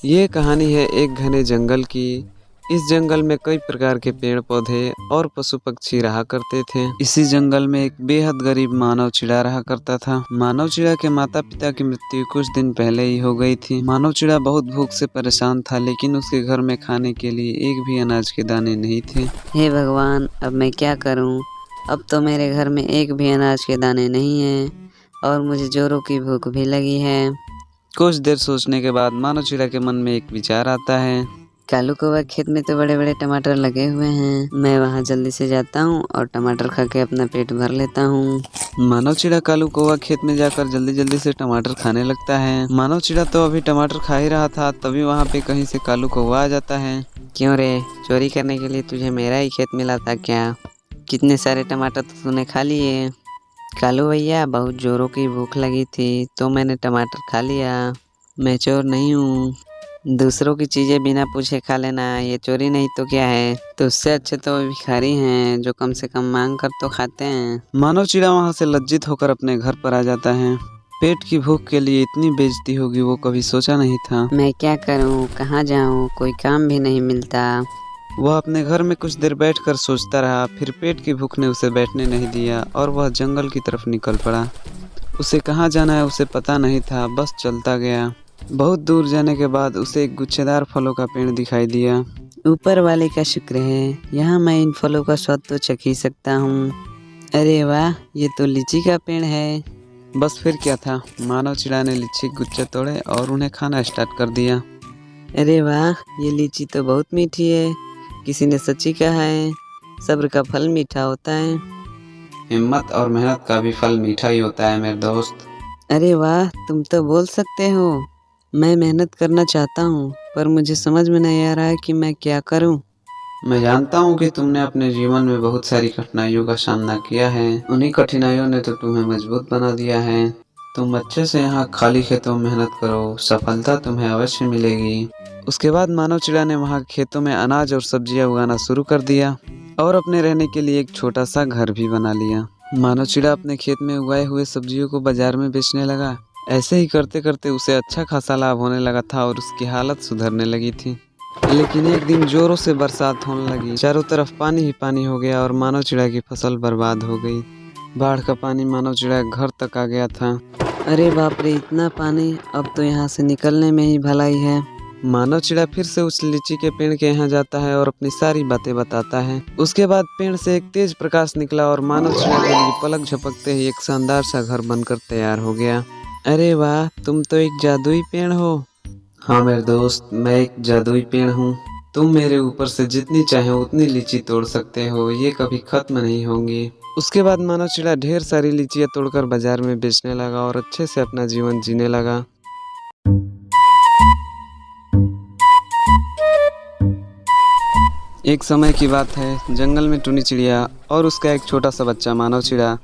ये कहानी है एक घने जंगल की। इस जंगल में कई प्रकार के पेड़ पौधे और पशु पक्षी रहा करते थे। इसी जंगल में एक बेहद गरीब मानव चिड़ा रहा करता था। मानव चिड़ा के माता पिता की मृत्यु कुछ दिन पहले ही हो गई थी। मानव चिड़ा बहुत भूख से परेशान था, लेकिन उसके घर में खाने के लिए एक भी अनाज के दाने नहीं थे। हे भगवान, अब मैं क्या करूं? अब तो मेरे घर में एक भी अनाज के दाने नहीं हैं और मुझे जोरों की भूख भी लगी है। कुछ देर सोचने के बाद मानव चिड़ा के मन में एक विचार आता है। कालू कौवा खेत में तो बड़े बड़े टमाटर लगे हुए हैं। मैं वहां जल्दी से जाता हूं और टमाटर खा के अपना पेट भर लेता हूं। मानव चिड़ा कालू कौवा खेत में जाकर जल्दी जल्दी से टमाटर खाने लगता है। मानव चिड़ा तो अभी टमाटर खा ही रहा था, तभी वहाँ पे कहीं से कालू कौवा आ जाता है। क्यों रे, चोरी करने के लिए तुझे मेरा ही खेत मिला था क्या? कितने सारे टमाटर तो तूने खा लिए। कालू भैया, बहुत जोरों की भूख लगी थी तो मैंने टमाटर खा लिया। मैं चोर नहीं हूँ। दूसरों की चीजें बिना पूछे खा लेना ये चोरी नहीं तो क्या है? तो उससे अच्छे तो भिखारी हैं जो कम से कम मांग कर तो खाते हैं। मानव चिड़ा वहाँ से लज्जित होकर अपने घर पर आ जाता है। पेट की भूख के लिए इतनी बेइज्जती होगी वो कभी सोचा नहीं था। मैं क्या करूँ, कहाँ जाऊँ, कोई काम भी नहीं मिलता। वह अपने घर में कुछ देर बैठकर सोचता रहा, फिर पेट की भूख ने उसे बैठने नहीं दिया और वह जंगल की तरफ निकल पड़ा। उसे कहाँ जाना है उसे पता नहीं था, बस चलता गया। बहुत दूर जाने के बाद उसे एक गुच्छेदार फलों का पेड़ दिखाई दिया। ऊपर वाले का शुक्र है, यहाँ मैं इन फलों का स्वाद तो चख ही सकता हूँ। अरे वाह, ये तो लीची का पेड़ है। बस फिर क्या था, मानव चिड़ा ने लीची के गुच्छे तोड़े और उन्हें खाना स्टार्ट कर दिया। अरे वाह, ये लीची तो बहुत मीठी है। किसी ने सच ही कहा है, सब्र का फल मीठा होता है। हिम्मत और मेहनत का भी फल मीठा ही होता है मेरे दोस्त। अरे वाह, तुम तो बोल सकते हो। मैं मेहनत करना चाहता हूँ पर मुझे समझ में नहीं आ रहा है कि मैं क्या करूँ। मैं जानता हूँ कि तुमने अपने जीवन में बहुत सारी कठिनाइयों का सामना किया है। उन्हीं कठिनाइयों ने तो तुम्हें मजबूत बना दिया है। तुम अच्छे से यहाँ खाली खेतों में मेहनत करो, सफलता तुम्हें अवश्य मिलेगी। उसके बाद मानव चिड़ा ने वहाँ खेतों में अनाज और सब्जियाँ उगाना शुरू कर दिया और अपने रहने के लिए एक छोटा सा घर भी बना लिया। मानव चिड़ा अपने खेत में उगाए हुए सब्जियों को बाजार में बेचने लगा। ऐसे ही करते करते उसे अच्छा खासा लाभ होने लगा था और उसकी हालत सुधरने लगी थी। लेकिन एक दिन जोरों से बरसात होने लगी। चारों तरफ पानी ही पानी हो गया और मानव चिड़ा की फसल बर्बाद हो गई। बाढ़ का पानी मानव चिड़ा के घर तक आ गया था। अरे बाप रे, इतना पानी! अब तो यहाँ से निकलने में ही भलाई है। मानव चिड़ा फिर से उस लीची के पेड़ के यहाँ जाता है और अपनी सारी बातें बताता है। उसके बाद पेड़ से एक तेज प्रकाश निकला और मानव चिड़ा के लिए पलक झपकते ही एक शानदार सा घर बनकर तैयार हो गया। अरे वाह, तुम तो एक जादुई पेड़ हो। हाँ मेरे दोस्त, मैं एक जादुई पेड़ हूँ। तुम मेरे ऊपर से जितनी चाहो उतनी लीची तोड़ सकते हो, ये कभी खत्म नहीं होंगी। उसके बाद मानव चिड़ा ढेर सारी लीचियाँ तोड़कर बाजार में बेचने लगा और अच्छे से अपना जीवन जीने लगा। एक समय की बात है, जंगल में टुनी चिड़िया और उसका एक छोटा सा बच्चा मानव चिड़ा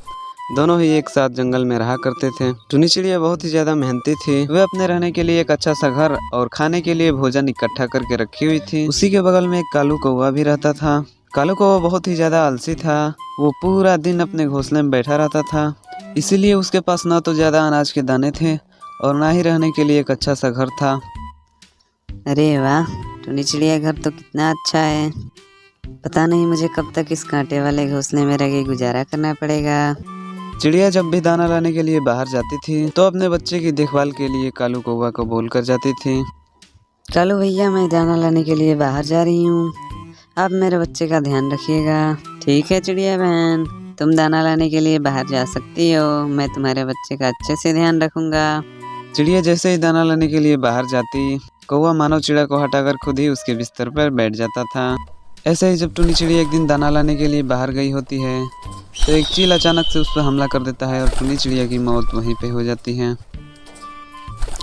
दोनों ही एक साथ जंगल में रहा करते थे। टुनी चिड़िया बहुत ही ज्यादा मेहनती थी। वह अपने रहने के लिए एक अच्छा सा घर और खाने के लिए भोजन इकट्ठा करके रखी हुई थी। उसी के बगल में एक कालू कौवा भी रहता था। कालू कौवा बहुत ही ज्यादा आलसी था। वो पूरा दिन अपने घोंसले में बैठा रहता था, इसीलिए उसके पास न तो ज्यादा अनाज के दाने थे और न ही रहने के लिए एक अच्छा सा घर था। अरे वाह, टुनी चिड़िया घर तो कितना अच्छा है। पता नहीं मुझे कब तक इस कांटे वाले घोंसले में रह के गुजारा करना पड़ेगा। चिड़िया जब भी दाना लाने के लिए बाहर जाती थी तो अपने बच्चे की देखभाल के लिए कालू कौवा को बोल कर जाती थी। कालू भैया, मैं दाना लाने के लिए बाहर जा रही हूँ, आप मेरे बच्चे का ध्यान रखिएगा। ठीक है चिड़िया बहन, तुम दाना लाने के लिए बाहर जा सकती हो, मैं तुम्हारे बच्चे का अच्छे से ध्यान रखूंगा। चिड़िया जैसे ही दाना लाने के लिए बाहर जाती, कौवा मानव चिड़ा को हटाकर खुद ही उसके बिस्तर पर बैठ जाता था। ऐसे ही जब टुनी चिड़िया एक दिन दाना लाने के लिए बाहर गई होती है तो एक चील अचानक से उस पर हमला कर देता है और टुनी चिड़िया की मौत वहीं पे हो जाती है।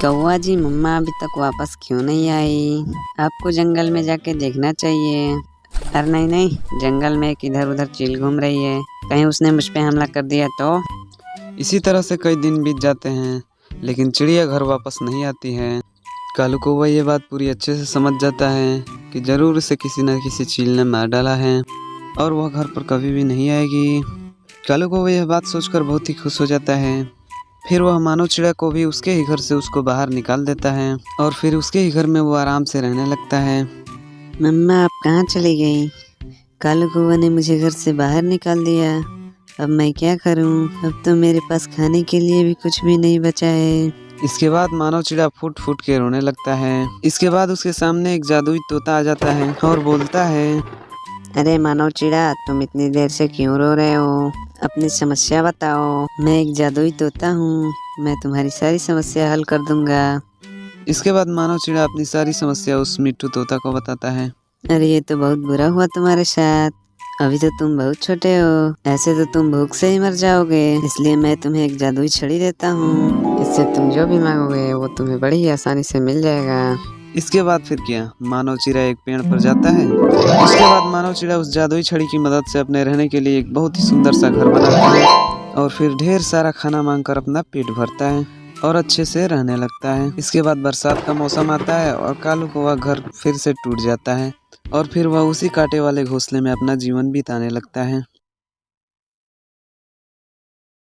कौवा जी, मम्मा अभी तक वापस क्यों नहीं आई? आपको जंगल में जाके देखना चाहिए। अरे नहीं नहीं, जंगल में एक इधर उधर चील घूम रही है, कहीं उसने मुझ पे हमला कर दिया तो? इसी तरह से कई दिन बीत जाते हैं, लेकिन चिड़िया घर वापस नहीं आती है। कालू कौवा ये बात पूरी अच्छे से समझ जाता है कि जरूर उसे किसी न किसी चील ने मार डाला है और वह घर पर कभी भी नहीं आएगी। कालू कौवा यह बात सोचकर बहुत ही खुश हो जाता है। फिर वह मानव चिड़ा को भी उसके ही घर से उसको बाहर निकाल देता है और फिर उसके ही घर में वो आराम से रहने लगता है। मम्मा आप कहाँ चली गई? कालू कौवा ने मुझे घर से बाहर निकाल दिया। अब मैं क्या करूं? अब तो मेरे पास खाने के लिए भी कुछ भी नहीं बचा है। इसके बाद मानव चिड़ा फूट फूट के रोने लगता है। इसके बाद उसके सामने एक जादुई तोता आ जाता है और बोलता है, अरे मानव चिड़ा, तुम इतनी देर से क्यों रो रहे हो? अपनी समस्या बताओ। मैं एक जादुई तोता हूँ, मैं तुम्हारी सारी समस्या हल कर दूंगा। इसके बाद मानव चिड़ा अपनी सारी समस्या उस मिट्टू तोता को बताता है। अरे ये तो बहुत बुरा हुआ तुम्हारे साथ। अभी तो तुम बहुत छोटे हो, ऐसे तो तुम भूख से ही मर जाओगे। इसलिए मैं तुम्हें एक जादुई छड़ी देता हूँ। इससे तुम जो भी मांगोगे वो तुम्हें बड़ी ही आसानी से मिल जाएगा। इसके बाद फिर क्या, मानव चिड़ा एक पेड़ पर जाता है। उसके बाद मानव चिड़ा उस जादुई छड़ी की मदद से अपने रहने के लिए एक बहुत ही सुंदर सा घर बनाता है और फिर ढेर सारा खाना मांगकर अपना पेट भरता है और अच्छे से रहने लगता है। इसके बाद बरसात का मौसम आता है और कालू कौवा घर फिर से टूट जाता है और फिर वह उसी कांटे वाले घोंसले में अपना जीवन बिताने लगता है।